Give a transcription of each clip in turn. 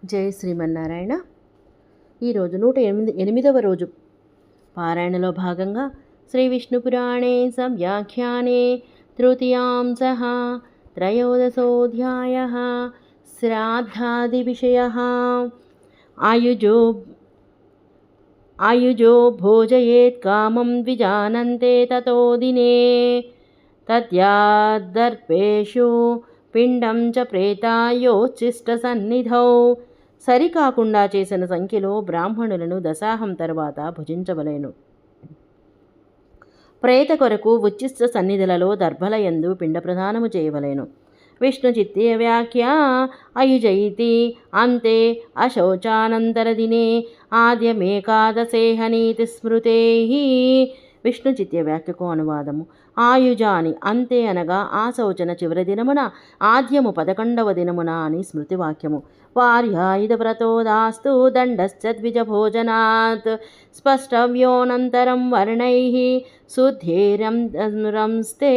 జై శ్రీమన్నారాయణ. ఈరోజు 108వ రోజు పారాయణలో భాగంగా శ్రీ విష్ణు పురాణే సంవ్యాఖ్యానే తృతీయాంశః త్రయోదశోऽధ్యాయః శ్రాద్ధాది విషయః. ఆయుజో భోజయేత్ కామం ద్విజానంతే తతో దినే తద్యాదర్పేషు పిండం చ ప్రేతాయోచ్చిష్ట సన్నిధౌ. సరికాకుండా చేసిన సంఖ్యలో బ్రాహ్మణులను దశాహం తర్వాత భుజించవలేను. ప్రేత కొరకు ఉచ్చిష్ట సన్నిధులలో దర్భలయందు పిండ ప్రదానము చేయవలేను. విష్ణు చిత్తీయ వ్యాఖ్య అయుజయితి అంతే అశౌచానంతర దినే ఆద్యమేకాదశేహనీతి స్మృతే. విష్ణు చిత్య వ్యాఖ్యకు అనువాదము. ఆయుజాని అంతే అనగా ఆ శౌచన చివరి దినమున, ఆద్యము 11వ దినమున అని స్మృతివాక్యము. వార్యాయుధ వ్రతోదాస్తు దండశ్చ ద్విజభోజనాత్ స్పష్టవ్యోనంతరం వర్ణైః శుద్ధేరంస్తే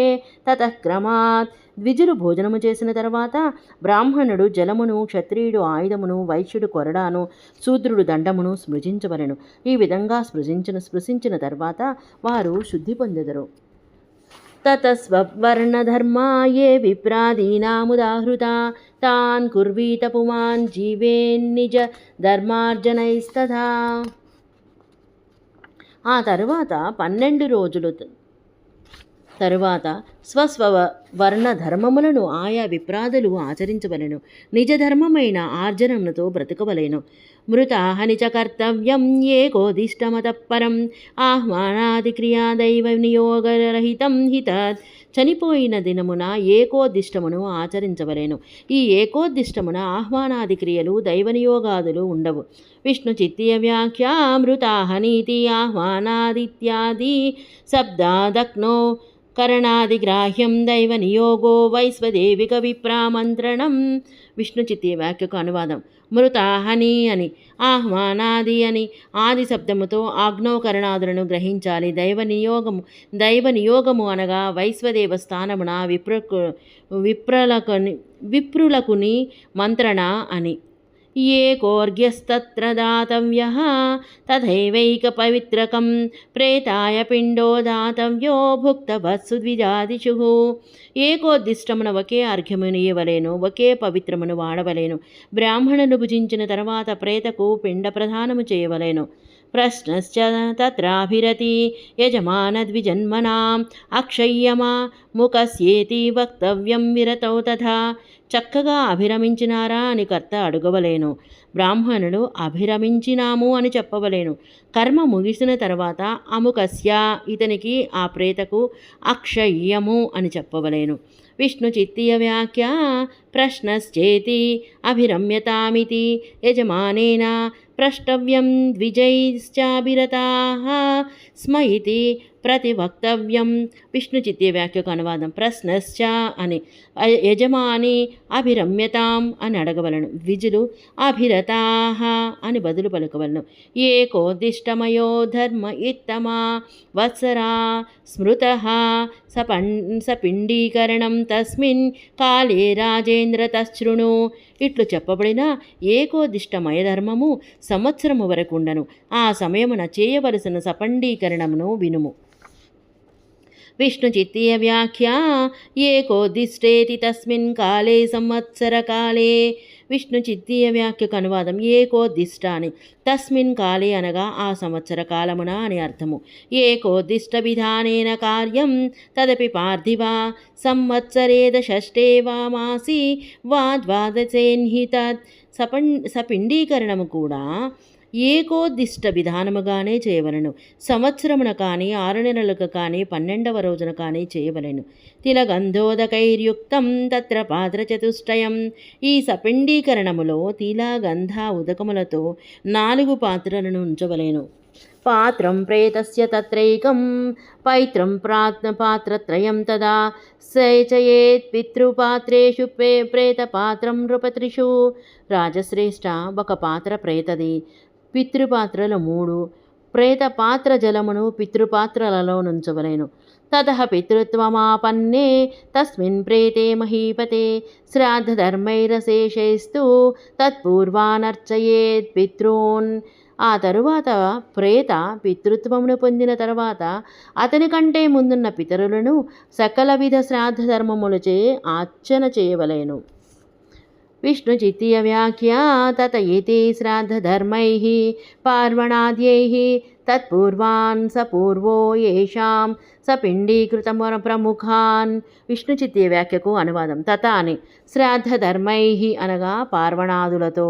తతక్రమాత్. ద్విజులు భోజనము చేసిన తర్వాత బ్రాహ్మణుడు జలమును, క్షత్రియుడు ఆయుధమును, వైశ్యుడు కొరడాను, శూద్రుడు దండమును స్పృశించవలెను. ఈ విధంగా స్పృశించిన తర్వాత వారు శుద్ధి పొందెదరు. తతస్వర్ణధర్మా ఏ విప్రాదీనాముదాహృతా తాన్ కుర్వీత పుమాన్ జీవేన్నిజ ధర్మార్జనైస్తథా. ఆ తరువాత 12 రోజులు తరువాత స్వస్వవర్ణ ధర్మములను ఆయా విప్రాదులు ఆచరించవలెను. నిజధర్మమైన ఆర్జనముతో బ్రతకవలెను. మృతాహని చ కర్తవ్యం ఏకోదిష్టమతఃపరం ఆహ్వానాది క్రియా దైవ నియోగరహితం హితత్. చనిపోయిన దినమున ఏకోదిష్టమును ఆచరించవలెను. ఈ ఏకోదిష్టమున ఆహ్వానాది క్రియలు, దైవనియోగాదులు ఉండవు. విష్ణు చిత్తీయ వ్యాఖ్య మృతాహనీతి ఆహ్వానాదిత్యాది శబ్దాదక్నో కరణాదిగ్రాహ్యం దైవ నియోగో వైశ్వదేవిక విప్రామంత్రణం. విష్ణు చిత్తీయ వ్యాఖ్యకు అనువాదం. మృతాహని అని, ఆహ్వానాది అని ఆది శబ్దముతో ఆజ్ఞోకరణాదులను గ్రహించాలి. దైవ నియోగము అనగా వైశ్వదేవ స్థానమున విప్రులకుని మంత్రణ అని. ఏకోర్ఘ్యస్తత్ర దాతవ్యః తథైవైక పవిత్రకం ప్రేతాయ పిండో దాతవ్యో భుక్తవత్సు ద్విజాదిషు. ఏకోద్దిష్టమున ఒకే అర్ఘ్యమును ఇయ్యవలేను, ఒకే పవిత్రమును వాడవలేను. బ్రాహ్మణులు భుజించిన తర్వాత ప్రేతకు పిండ ప్రదానము చేయవలేను. ప్రశ్నశ్చ తత్రాభిరతి యజమాన ద్విజన్మనాం అక్షయ్యమా ముఖస్యేతి వక్తవ్యం విరతౌ తథా. చక్కగా అభిరమించినారా అని కర్త అడగవలేను. బ్రాహ్మణుడు అభిరమించినాము అని చెప్పవలేను. కర్మ ముగిసిన తర్వాత అముకస్య ఇతనికి, ఆ ప్రేతకు అక్షయ్యము అని చెప్పవలేను. విష్ణు చిత్తీయ వ్యాఖ్య ప్రశ్నశ్చేతి అభిరమ్యతామితి యజమానేన ప్రష్టవ్యం ద్విజైశ్చాభిరతాః స్మ ఇతి ప్రతివక్తవ్యం. విష్ణు చిత్తీయ వ్యాఖ్యకు అనువాదం. ప్రశ్నశ్చ అని యజమాని అభిరమ్యతాం అని అడగవలను. ద్విజులు అభిరతాః అని బదులు పలుకవలను. ఏకోదిష్టమయో ధర్మ ఇత్తమా వత్సరా స్మృతః సపిండీకరణం తస్మిన్ కాలే రాజేంద్ర తశృణు. ఇట్లు చెప్పబడిన ఏకోదిష్టమయ ధర్మము సంవత్సరము వరకు ఉండను. ఆ సమయమున చేయవలసిన సపండీకరణమును వినుము. విష్ణు చిత్తీయ వ్యాఖ్య ఏకోదిష్టేతి తస్మిన్ కాలే సంవత్సర కాలే. విష్ణు చిత్తీయ వ్యాఖ్యకు అనువాదం. ఏకోదిష్ట అని, తస్మిన్ కాలే అనగా ఆ సంవత్సర కాలమున అని అర్థము. ఏకోదిష్ట విధానేన కార్యం తదపి పార్థివ సంవత్సరేద షష్ఠే వా మాసి వా ద్వాదశేన్హిత. సపిండీకరణము కూడా ఏకోదిష్ట విధానముగానే చేయవలను. సంవత్సరమున కానీ, 6 నెలలకు కానీ, 12వ రోజున కానీ చేయవలెను. తిలగంధోదకైర్యుక్తం తత్ర పాత్రచతుష్టయం. ఈ సపిండీకరణములో తిల, గంధ, ఉదకములతో 4 పాత్రలను ఉంచవలేను. పాత్రం ప్రేతస్య తత్రైకం పైత్రం పాత్రత్రయం తదా సేచయేత్ పితృపాత్రేషు ప్రేతపాత్రం నృపత్రిషు. రాజశ్రేష్ఠ, ఒక పాత్ర ప్రేతది, పితృపాత్రలు 3, ప్రేత పాత్ర జలమును పితృపాత్రలలో నుంచవలేను. ततः पितृत्वमापन्ने तस्मिन् प्रेते महीपते శ్రాద్ధధర్మైరశేషైస్తు తత్పూర్వానర్చయేత్ పితॄన్. ఆ తరువాత ప్రేత పితృత్వమును పొందిన తరువాత అతని కంటే ముందున్న పితరులను సకల విధ శ్రాద్ధ ధర్మములచే అర్చన చేయవలెను. విష్ణుచిత్తీయ వ్యాఖ్యా తత ఇతి శ్రాద్ధధర్మైః పార్వణాద్యైః తత్పూర్వాన్ సపూర్వో యేషాం సపిండీకృత ప్రముఖాన్. విష్ణుచిత్తీయ వ్యాఖ్యకు అనువాదం. తత అని శ్రాద్ధధర్మైః అనగా పార్వణాదులతో,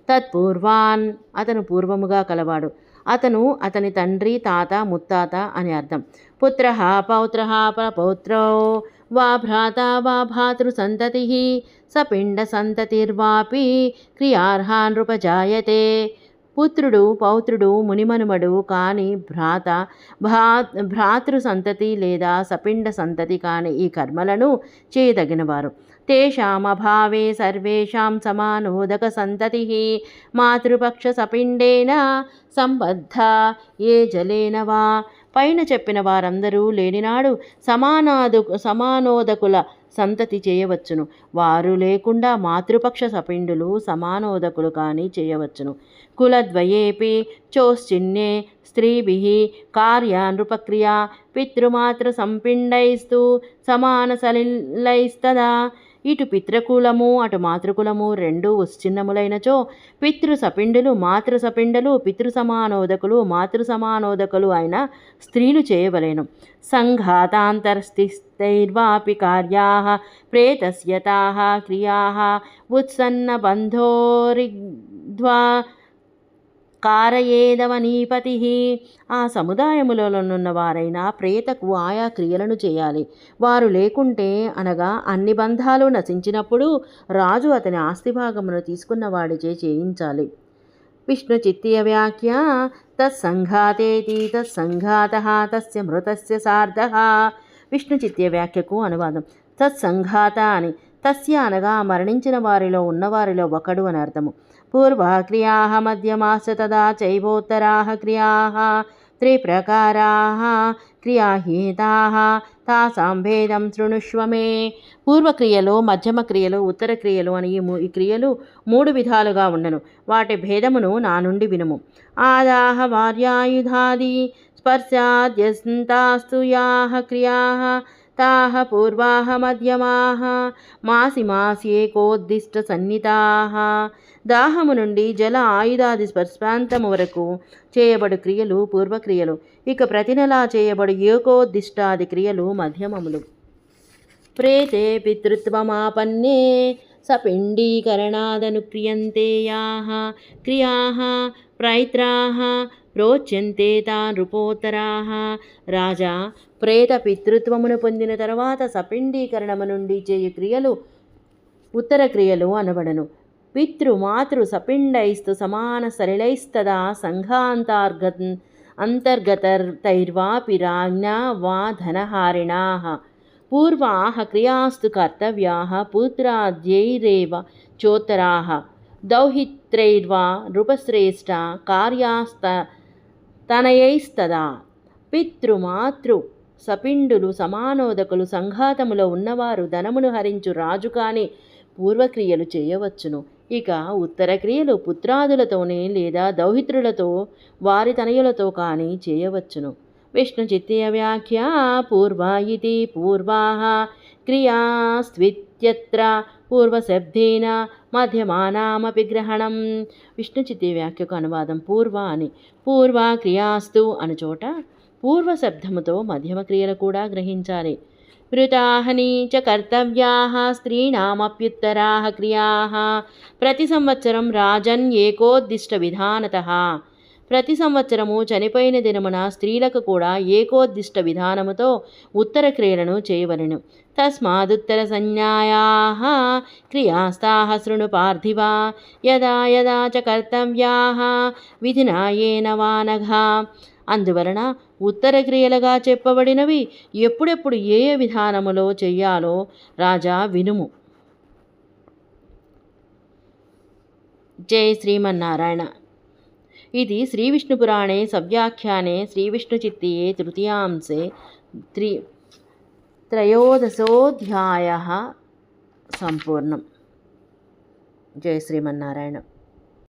తత్పూర్వాన్ అతను పూర్వముగా కలవాడు, అతను అతని తండ్రి తాత ముత్తాత అని అర్థం. పుత్ర పౌత్ర ప్రపౌత్రో వా భ్రాత వా భాతృసంతతి సపిండ సంతతిర్వాపి క్రియార్హా నృపజాయతే. పుత్రుడు పౌత్రుడు మునిమనుమడు కాని భ్రాతృ సంతతి లేదా సపిండ సంతతి కాని ఈ కర్మలను చేయదగినవారు. తేషామభావే సర్వేషాం సమానోదక సంతతి మాతృపక్ష సపిండేన సంబద్ధ ఏ జలేన వా. పైన చెప్పిన వారందరూ లేనినాడు సమానోదకుల సంతతి చేయవచ్చును. వారు లేకుండా మాతృపక్ష సపిండులు సమానోదకులు కానీ చేయవచ్చును. కులద్వయేపి చోశ్చిన్నే స్త్రీభిః కార్యా నృపక్రియా పితృమాతృ సంపిండైస్తు సమాన సలిలైస్తదా. ఇటు పితృకులము అటు మాతృకులము రెండూ ఉశ్చిన్నములైనచో పితృ సపిండులు మాతృ సపిండలు పితృ సమానోదకులు మాతృ సమానోదకులు అయిన స్త్రీలు చేయవలెను. సంఘాతాంతర్స్థితైర్వాపి కార్యాః ప్రేతస్య తాః క్రియాః ఉత్సన్న బంధోరిగ్ధ్వా కారయేదవనీపతిః. ఆ సముదాయములలోనున్న వారైనా ప్రేతకు ఆయా క్రియలను చేయాలి. వారు లేకుంటే అనగా అన్ని బంధాలు నశించినప్పుడు రాజు అతని ఆస్తిభాగమును తీసుకున్న వాడిచే చేయించాలి. విష్ణుచిత్తీయ వ్యాఖ్య తత్సంఘాతేతి తత్సంఘాతః తస్య మృతస్య సార్ధః. విష్ణుచిత్తీయ వ్యాఖ్యకు అనువాదం. తత్సంఘాత అని తస్య అనగా మరణించిన వారిలో ఉన్నవారిలో ఒకడు అని అర్థము. పూర్వా క్రియాః మధ్యమాశ్చ తదా చైవోత్తరాః క్రియాః త్రిప్రకారాః క్రియాహీతాః తాసాం భేదం శృణుష్వ మే. పూర్వక్రియలు మధ్యమ క్రియలు ఉత్తర క్రియలు అని ఈ క్రియలు 3 విధాలుగా ఉండను. వాటి భేదమును నా నుండి వినుము. ఆదాహ వార్యాయుధాది స్పర్శాద్యస్తాస్తు యాః క్రియాః తాః పూర్వాః మధ్యమాః మాసి మాస్యేకోద్దిష్ట సన్నితాః. దాహము నుండి జల ఆయుధాది స్పర్శాంతము వరకు చేయబడు క్రియలు పూర్వక్రియలు. ఇక ప్రతి నెలా చేయబడు ఏకోద్దిష్టాది క్రియలు మధ్యమములు. ప్రేతే పితృత్వమాపన్నే సపిండీకరణాదనుక్రియంతే యాః క్రియాః ప్రైత్రాః ప్రోచ్యంతే తా నృపోత్తరాః. రాజా, ప్రేత పితృత్వమును పొందిన తర్వాత సపిండీకరణము నుండి చేయు క్రియలు ఉత్తర క్రియలు అనబడను. పితృ మాతృ సపిండైస్తు సమాన సలిలైస్తదా సంఘాంతర్గతైర్వాపి రాజ్ఞా వా ధనహారిణాః. పూర్వాః క్రియాస్తు కర్తవ్యాః పుత్రాద్యైరేవ చోత్తరాః దౌహిత్రైర్వా నృపశ్రేష్ఠ కార్యాస్తనయైస్తదా. పితృమాతృ సపిండులు సమానోదకులు సంఘాతములో ఉన్నవారు ధనమును హరించు రాజు కాని పూర్వక్రియలు చేయవచ్చును. ఇక ఉత్తర క్రియలు పుత్రాదులతోనే లేదా దౌహిత్రులతో వారి తనయులతో కానీ చేయవచ్చును. విష్ణుచిత్తీయ వ్యాఖ్య పూర్వా ఇతి పూర్వాః క్రియాస్త్విత్యత్ర పూర్వశబ్దేన మధ్యమానామపి గ్రహణం. విష్ణుచిత్తీయ వ్యాఖ్యకు అనువాదం. పూర్వ అని పూర్వ క్రియాస్తు అను చోట పూర్వ శబ్దముతో మధ్యమ క్రియలు కూడా గ్రహించాలి. వృతాహని చ కర్తవ్యాః స్త్రీణామప్యుత్తరాః క్రియాః. ప్రతి సంవత్సరం రాజన్ ఏకోద్దిష్ట విధానతః. ప్రతి సంవత్సరము చనిపోయిన దినమున స్త్రీలకు కూడా ఏకోద్దిష్ట విధానముతో ఉత్తర క్రియలను చేయవలెను. తస్మాదుత్తర సంజ్ఞాయాః క్రియాస్తాః శృణు పార్థివ. యదా యదా చ కర్తవ్యాః విధినా యేన వా నఘ. అందువలన ఉత్తర క్రియలుగా చెప్పబడినవి ఎప్పుడెప్పుడు ఏ ఏ విధానములో చెయ్యాలో రాజా వినుము. జై శ్రీమన్నారాయణ. ఇది శ్రీవిష్ణుపురాణే సవ్యాఖ్యానే శ్రీవిష్ణుచిత్తీయే తృతీయాంశే త్రయోదశోऽధ్యాయः సంపూర్ణం. జయ శ్రీమన్నారాయణ.